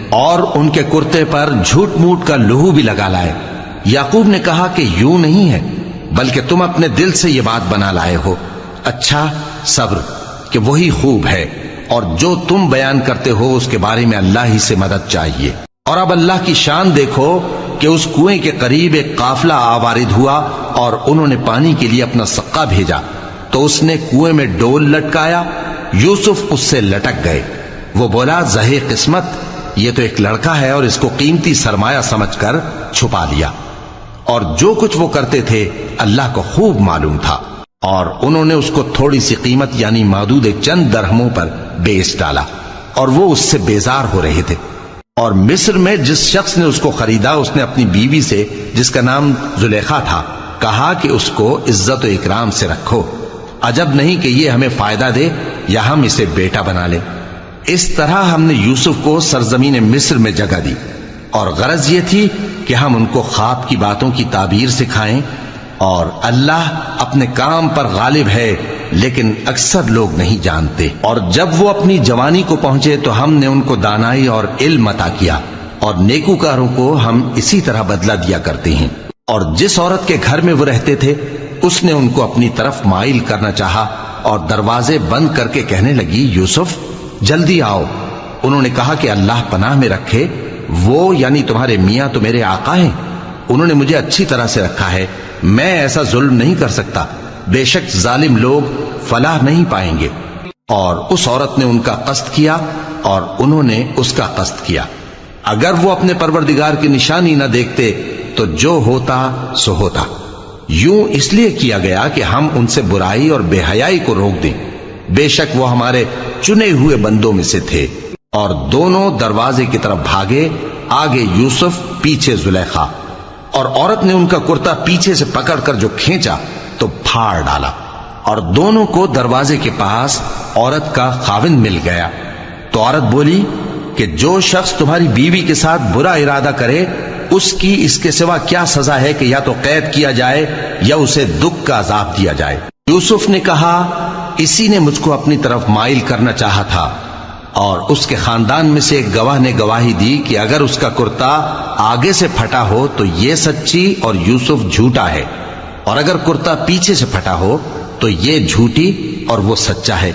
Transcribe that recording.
اور ان کے کرتے پر جھوٹ موٹ کا لہو بھی لگا لائے۔ یعقوب نے کہا کہ یوں نہیں ہے، بلکہ تم اپنے دل سے یہ بات بنا لائے ہو۔ اچھا صبر کہ وہی خوب ہے، اور جو تم بیان کرتے ہو اس کے بارے میں اللہ ہی سے مدد چاہیے۔ اور اب اللہ کی شان دیکھو کہ اس کنویں کے قریب ایک قافلہ آوارد ہوا اور انہوں نے پانی کے لیے اپنا سقا بھیجا، تو اس نے کنویں میں ڈول لٹکایا، یوسف اس سے لٹک گئے۔ وہ بولا زہے قسمت، یہ تو ایک لڑکا ہے، اور اس کو قیمتی سرمایہ سمجھ کر چھپا لیا۔ اور جو کچھ وہ کرتے تھے اللہ کو خوب معلوم تھا، اور انہوں نے اس کو تھوڑی سی قیمت یعنی محدود چند درہموں پر بیچ ڈالا، اور وہ اس سے بیزار ہو رہے تھے۔ اور مصر میں جس شخص نے اس کو خریدا، اس نے اپنی بیوی سے جس کا نام زلیخا تھا کہا کہ اس کو عزت و اکرام سے رکھو، عجب نہیں کہ یہ ہمیں فائدہ دے یا ہم اسے بیٹا بنا لیں۔ اس طرح ہم نے یوسف کو سرزمین مصر میں جگہ دی، اور غرض یہ تھی کہ ہم ان کو خواب کی باتوں کی تعبیر سکھائیں۔ اور اللہ اپنے کام پر غالب ہے، لیکن اکثر لوگ نہیں جانتے۔ اور جب وہ اپنی جوانی کو پہنچے تو ہم نے ان کو دانائی اور علم عطا کیا، اور نیکوکاروں کو ہم اسی طرح بدلہ دیا کرتے ہیں۔ اور جس عورت کے گھر میں وہ رہتے تھے اس نے ان کو اپنی طرف مائل کرنا چاہا، اور دروازے بند کر کے کہنے لگی یوسف جلدی آؤ۔ انہوں نے کہا کہ اللہ پناہ میں رکھے، وہ یعنی تمہارے میاں تو میرے آقا ہیں، انہوں نے مجھے اچھی طرح سے رکھا ہے، میں ایسا ظلم نہیں کر سکتا، بے شک ظالم لوگ فلاح نہیں پائیں گے۔ اور اس عورت نے ان کا قصد کیا اور انہوں نے اس کا قصد کیا۔ اگر وہ اپنے پروردگار کی نشانی نہ دیکھتے تو جو ہوتا سو ہوتا۔ یوں اس لیے کیا گیا کہ ہم ان سے برائی اور بے حیائی کو روک دیں، بے شک وہ ہمارے چنے ہوئے بندوں میں سے تھے۔ اور دونوں دروازے کی طرف بھاگے، آگے یوسف پیچھے زلیخا، اور عورت نے ان کا کرتا پیچھے سے پکڑ کر جو کھینچا تو پھاڑ ڈالا، اور دونوں کو دروازے کے پاس عورت کا خاوند مل گیا۔ تو عورت بولی کہ جو شخص تمہاری بیوی کے ساتھ برا ارادہ کرے اس کی اس کے سوا کیا سزا ہے کہ یا تو قید کیا جائے یا اسے دکھ کا عذاب دیا جائے۔ یوسف نے کہا اسی نے مجھ کو اپنی طرف مائل کرنا چاہا تھا۔ اور اس کے خاندان میں سے ایک گواہ نے گواہی دی کہ اگر اس کا کرتا آگے سے پھٹا ہو تو یہ سچی اور یوسف جھوٹا ہے، اور اگر کرتا پیچھے سے پھٹا ہو تو یہ جھوٹی اور وہ سچا ہے۔